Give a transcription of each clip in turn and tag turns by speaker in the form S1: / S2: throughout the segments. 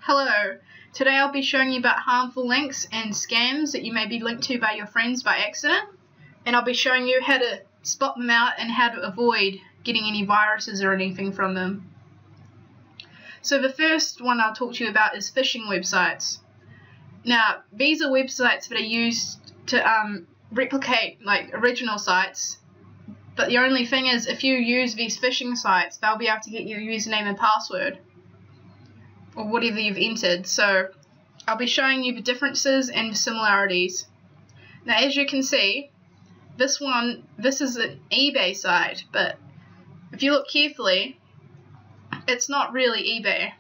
S1: Hello, today I'll be showing you about harmful links and scams that you may be linked to by your friends by accident, and I'll be showing you how to spot them out and how to avoid getting any viruses or anything from them. So the first one I'll talk to you about is phishing websites. Now, these are websites that are used to replicate like original sites, but the only thing is if you use these phishing sites, they'll be able to get your username and password or whatever you've entered. So I'll be showing you the differences and the similarities. Now, as you can see, this is an eBay site, but if you look carefully, it's not really eBay.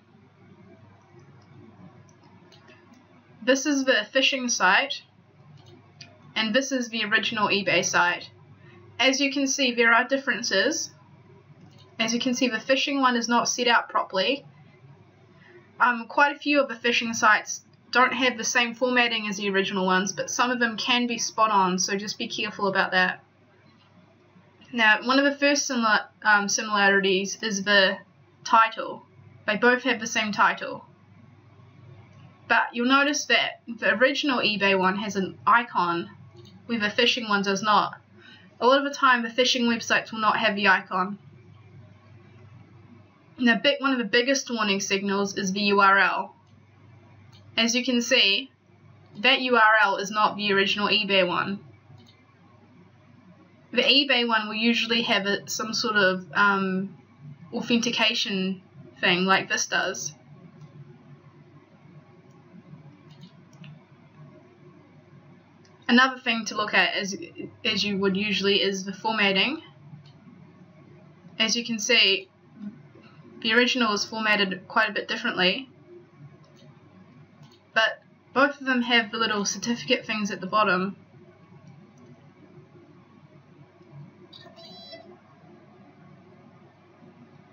S1: This is the phishing site, and this is the original eBay site. As you can see, there are differences. As you can see, the phishing one is not set out properly. Quite a few of the phishing sites don't have the same formatting as the original ones, but some of them can be spot on, so just be careful about that. Now, one of the first similarities is the title. They both have the same title. But you'll notice that the original eBay one has an icon, where the phishing one does not. A lot of the time, the phishing websites will not have the icon. Now, one of the biggest warning signals is the URL. As you can see, that URL is not the original eBay one. The eBay one will usually have some sort of authentication thing like this does. Another thing to look at, as you would usually, is the formatting. As you can see, the original is formatted quite a bit differently, but both of them have the little certificate things at the bottom.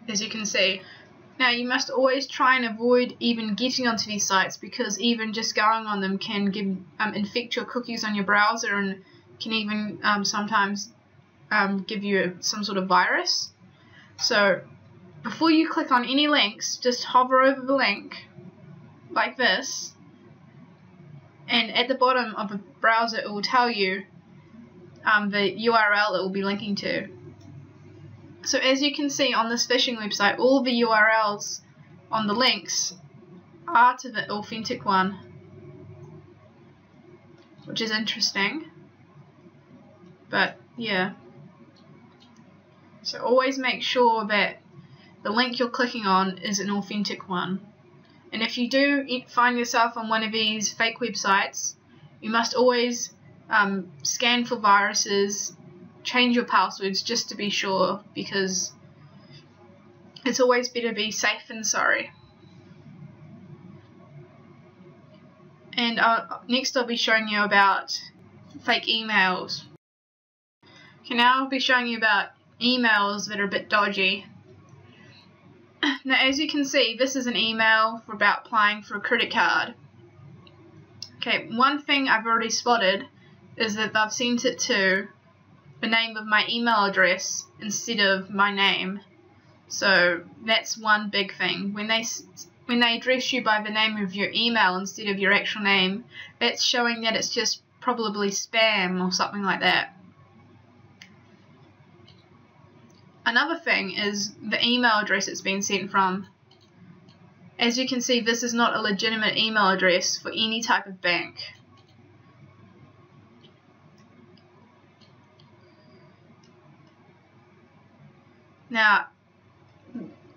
S1: As you can see. Now, you must always try and avoid even getting onto these sites, because even just going on them can infect your cookies on your browser, and can even sometimes give you some sort of virus. So before you click on any links, just hover over the link like this, and at the bottom of the browser it will tell you the URL it will be linking to. So as you can see on this phishing website, all the URLs on the links are to the authentic one, which is interesting. But yeah, so always make sure that the link you're clicking on is an authentic one. And if you do find yourself on one of these fake websites, you must always scan for viruses, change your passwords just to be sure, because it's always better to be safe than sorry. And next I'll be showing you about fake emails. Okay, now I'll be showing you about emails that are a bit dodgy. Now, as you can see, this is an email about applying for a credit card. Okay, one thing I've already spotted is that they've sent it to the name of my email address instead of my name. So that's one big thing. When they address you by the name of your email instead of your actual name, that's showing that it's just probably spam or something like that. Another thing is the email address it's been sent from. As you can see, this is not a legitimate email address for any type of bank. Now,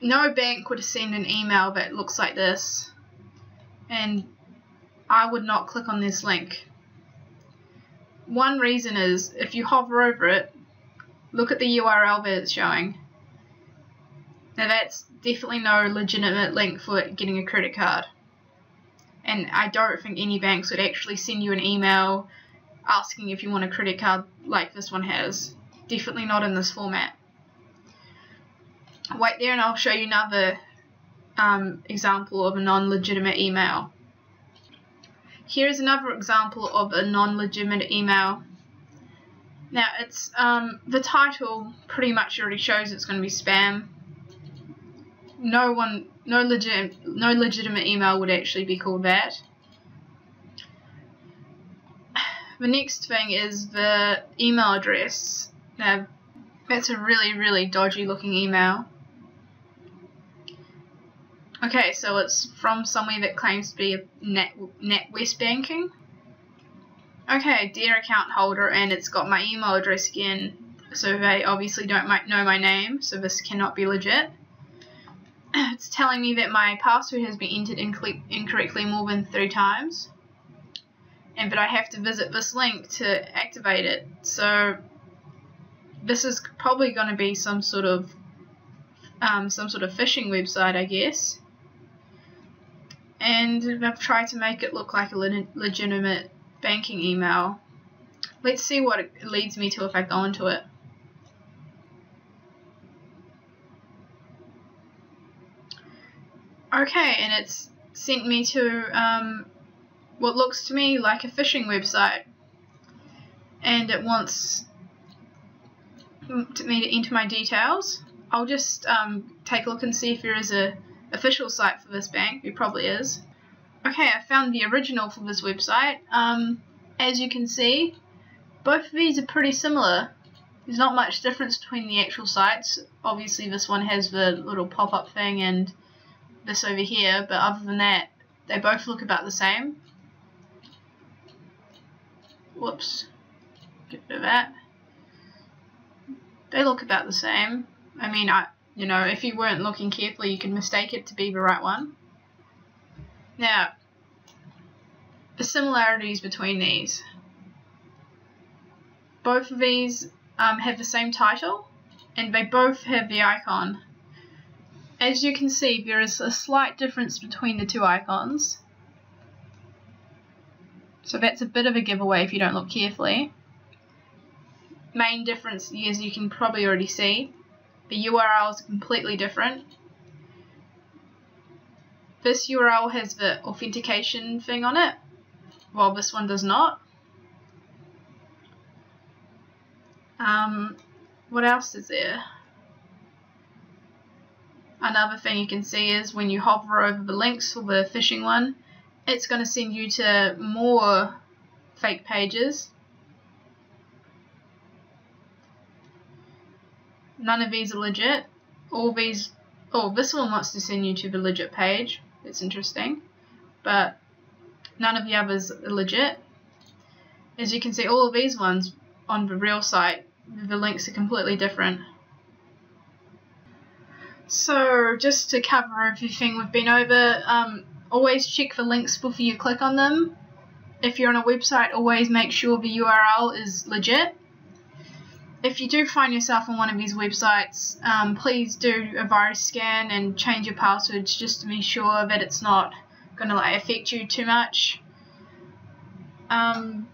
S1: no bank would send an email that looks like this, and I would not click on this link. One reason is, if you hover over it, look at the URL that it's showing. Now, that's definitely no legitimate link for getting a credit card. And I don't think any banks would actually send you an email asking if you want a credit card like this one has. Definitely not in this format. Wait there and I'll show you another example of a non-legitimate email. Here is another example of a non-legitimate email. Now, it's the title pretty much already shows it's going to be spam. no legitimate email would actually be called that. The next thing is the email address. Now, that's a really dodgy looking email. Okay, so it's from somewhere that claims to be a NatWest banking. Okay, dear account holder, and it's got my email address again, so they obviously don't know my name, so this cannot be legit. It's telling me that my password has been entered incorrectly more than 3 times, and that I have to visit this link to activate it. So this is probably going to be some sort of phishing website, I guess. And I've tried to make it look like a legitimate banking email. Let's see what it leads me to if I go into it. Okay, and it's sent me to what looks to me like a phishing website, and it wants me to enter my details. I'll just take a look and see if there is a official site for this bank. There probably is. Okay, I found the original for this website. As you can see, both of these are pretty similar. There's not much difference between the actual sites. Obviously this one has the little pop-up thing and this over here, but other than that, they both look about the same. Whoops, get rid of that. They look about the same. I mean, you know, if you weren't looking carefully, you could mistake it to be the right one. Now, the similarities between these. Both of these have the same title, and they both have the icon. As you can see, there is a slight difference between the 2 icons. So that's a bit of a giveaway if you don't look carefully. Main difference, as you can probably already see, the URL is completely different. This URL has the authentication thing on it, while this one does not. What else is there? Another thing you can see is when you hover over the links for the phishing one, it's going to send you to more fake pages. None of these are legit. All these, this one wants to send you to the legit page. It's interesting, but none of the others are legit. As you can see, all of these ones on the real site, the links are completely different. So just to cover everything we've been over, always check the links before you click on them. If you're on a website, always make sure the URL is legit. If you do find yourself on one of these websites, please do a virus scan and change your passwords just to be sure that it's not going to affect you too much. And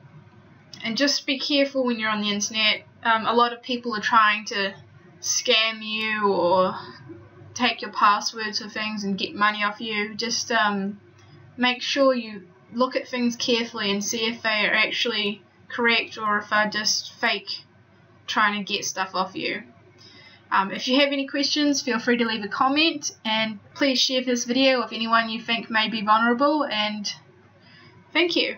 S1: just be careful when you're on the internet. A lot of people are trying to scam you or take your passwords for things and get money off you. Just make sure you look at things carefully and see if they are actually correct or if they're just fake trying to get stuff off you. If you have any questions, feel free to leave a comment, and please share this video with anyone you think may be vulnerable, and thank you.